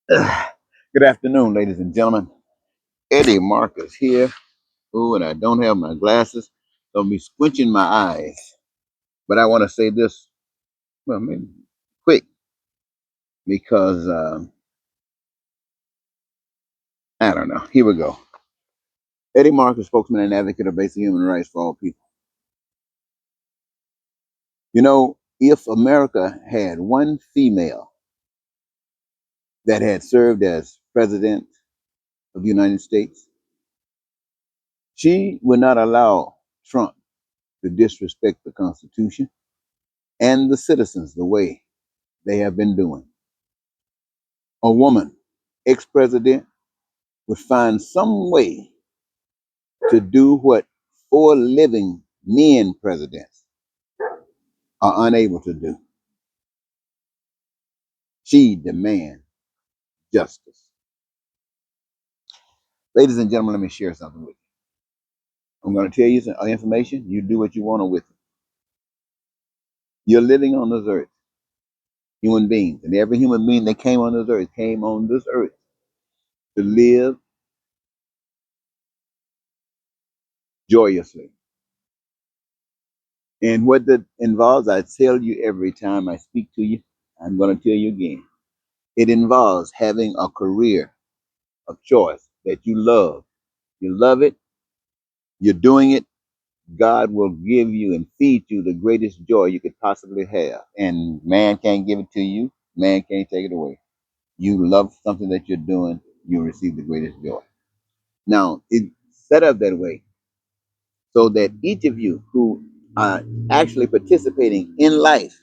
Good afternoon, ladies and gentlemen. Eddie Marcus here. Oh, and I don't have my glasses, so I'll be squinching my eyes. But I want to say this, well, maybe quick, because I don't know. Here we go. Eddie Marcus, spokesman and advocate of basic human rights for all people. You know, if America had one female that had served as president of the United States, she would not allow Trump to disrespect the Constitution and the citizens the way they have been doing. A woman, ex-president, would find some way to do what four living men presidents are unable to do. She demands justice. Ladies and gentlemen, let me share something with you. I'm going to tell you some information. You do what you want with it. You're living on this earth, human beings, and every human being that came on this earth to live joyously. And what that involves, I tell you every time I speak to you, I'm going to tell you again. It involves having a career of choice that you love. You love it, you're doing it, God will give you and feed you the greatest joy you could possibly have. And man can't give it to you, man can't take it away. You love something that you're doing, you receive the greatest joy. Now, it's set up that way so that each of you who are actually participating in life,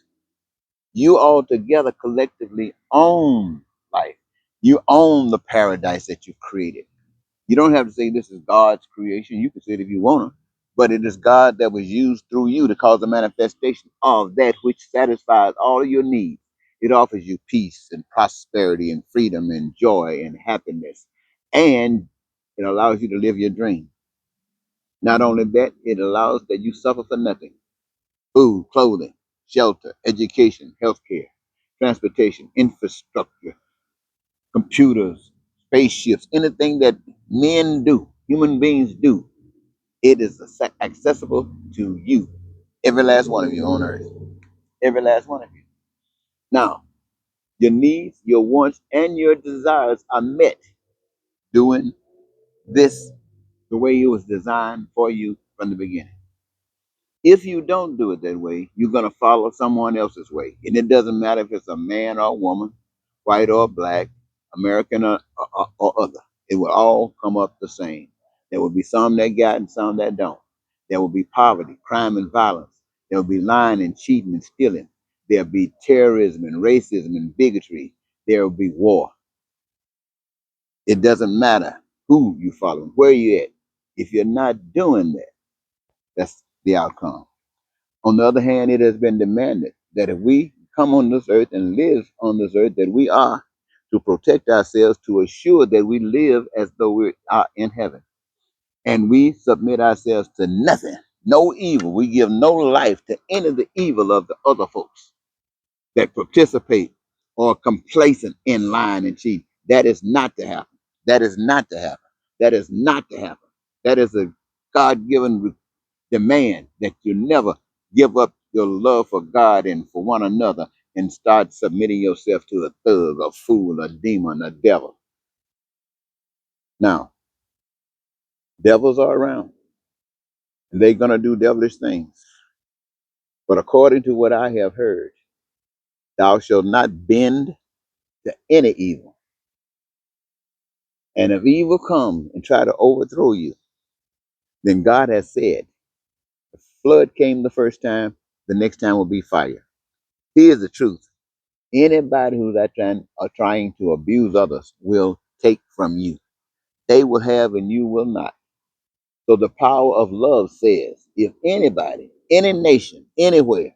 you all together collectively own life. You own the paradise that you created. You don't have to say this is God's creation. You can say it if you want to, but it is God that was used through you to cause the manifestation of that which satisfies all of your needs. It offers you peace and prosperity and freedom and joy and happiness, and it allows you to live your dream. Not only that, it allows that you suffer for nothing: food, clothing, shelter, education, healthcare, transportation, infrastructure, computers, spaceships, anything that men do, human beings do, it is accessible to you, every last one of you on earth, every last one of you. Now, your needs, your wants, and your desires are met doing this the way it was designed for you from the beginning. If you don't do it that way, you're going to follow someone else's way. And it doesn't matter if it's a man or a woman, white or black, American or other. It will all come up the same. There will be some that got and some that don't. There will be poverty, crime, and violence. There will be lying and cheating and stealing. There'll be terrorism and racism and bigotry. There will be war. It doesn't matter who you follow, where you at. If you're not doing that, that's the outcome. On the other hand, it has been demanded that if we come on this earth and live on this earth, that we are to protect ourselves, to assure that we live as though we are in heaven. And we submit ourselves to nothing, no evil. We give no life to any of the evil of the other folks that participate or complacent in lying and cheating. That is not to happen. That is not to happen. That is not to happen. That is a God given demand that you never give up your love for God and for one another and start submitting yourself to a thug, a fool, a demon, a devil. Now, devils are around and they're going to do devilish things. But according to what I have heard, thou shalt not bend to any evil. And if evil come and try to overthrow you, then God has said, the flood came the first time, the next time will be fire. Here's the truth. Anybody who's trying to abuse others will take from you. They will have and you will not. So the power of love says, if anybody, any nation, anywhere,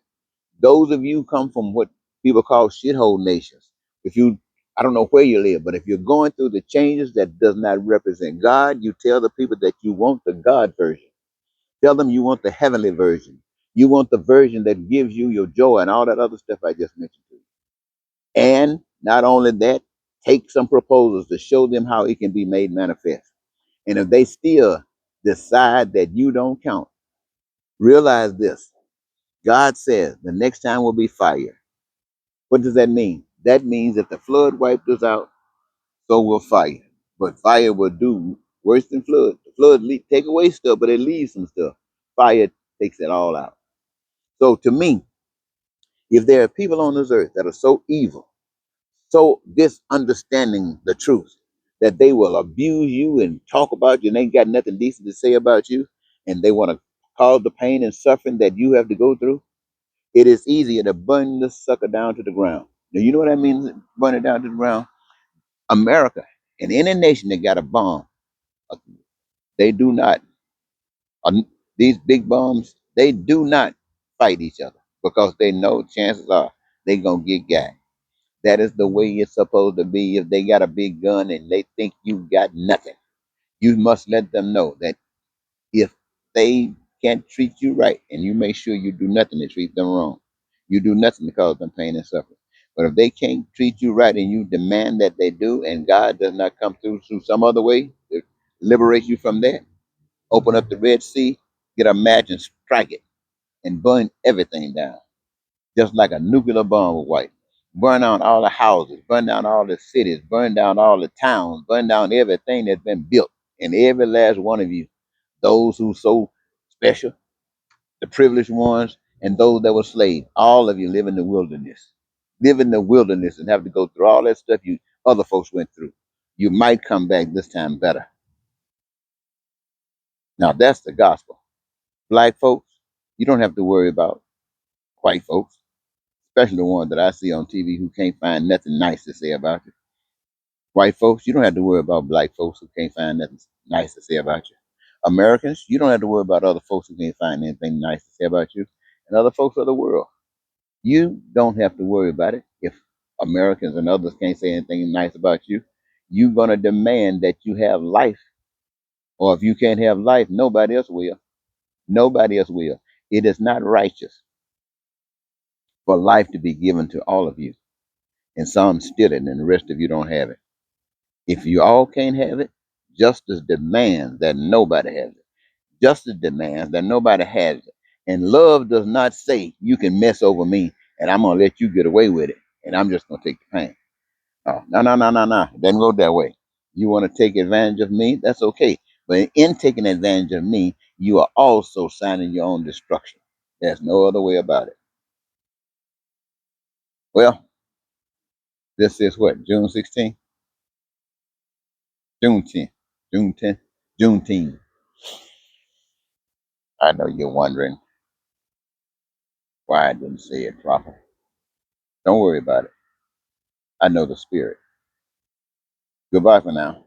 those of you come from what people call shithole nations. If you, I don't know where you live, but if you're going through the changes that does not represent God, you tell the people that you want the God version. Tell them you want the heavenly version. You want the version that gives you your joy and all that other stuff I just mentioned to you. And not only that, take some proposals to show them how it can be made manifest. And if they still decide that you don't count, realize this. God says the next time will be fire. What does that mean? That means that the flood wiped us out, so will fire. But fire will do worse than flood. The flood take away stuff, but it leaves some stuff. Fire takes it all out. So to me, if there are people on this earth that are so evil, so misunderstanding the truth, that they will abuse you and talk about you and ain't got nothing decent to say about you, and they want to cause the pain and suffering that you have to go through, it is easier to burn this sucker down to the ground. Now, you know what that means, burn it down to the ground? America and any nation that got a bomb, uh, they do not, uh, these big bombs, they do not fight each other because they know chances are they going to get got. That is the way it's supposed to be. If they got a big gun and they think you got nothing, you must let them know that if they can't treat you right, and you make sure you do nothing to treat them wrong, you do nothing to cause them pain and suffering. But if they can't treat you right and you demand that they do, and God does not come through some other way to liberate you from that, open up the Red Sea, get a match and strike it and burn everything down, just like a nuclear bomb would wipe. Burn down all the houses, burn down all the cities, burn down all the towns, burn down everything that's been built, and every last one of you, those who so special, the privileged ones, and those that were slaves. All of you live in the wilderness. Live in the wilderness and have to go through all that stuff you other folks went through. You might come back this time better. Now that's the gospel. Black folks, you don't have to worry about white folks, especially the ones that I see on TV who can't find nothing nice to say about you. White folks, you don't have to worry about black folks who can't find nothing nice to say about you. Americans, you don't have to worry about other folks who can't find anything nice to say about you. And other folks of the world, you don't have to worry about it. If Americans and others can't say anything nice about you, you're going to demand that you have life. Or if you can't have life, nobody else will. Nobody else will. It is not righteous for life to be given to all of you, and some steal it and the rest of you don't have it. If you all can't have it, justice demands that nobody has it. Justice demands that nobody has it. And love does not say you can mess over me and I'm gonna let you get away with it and I'm just gonna take the pain. Oh, no, no, no, no, no. It doesn't go that way. You want to take advantage of me? That's okay. But in taking advantage of me, you are also signing your own destruction. There's no other way about it. Well, this is what, June 16th? June 10th. June 10th? Juneteenth. I know you're wondering why I didn't say it proper. Don't worry about it. I know the spirit. Goodbye for now.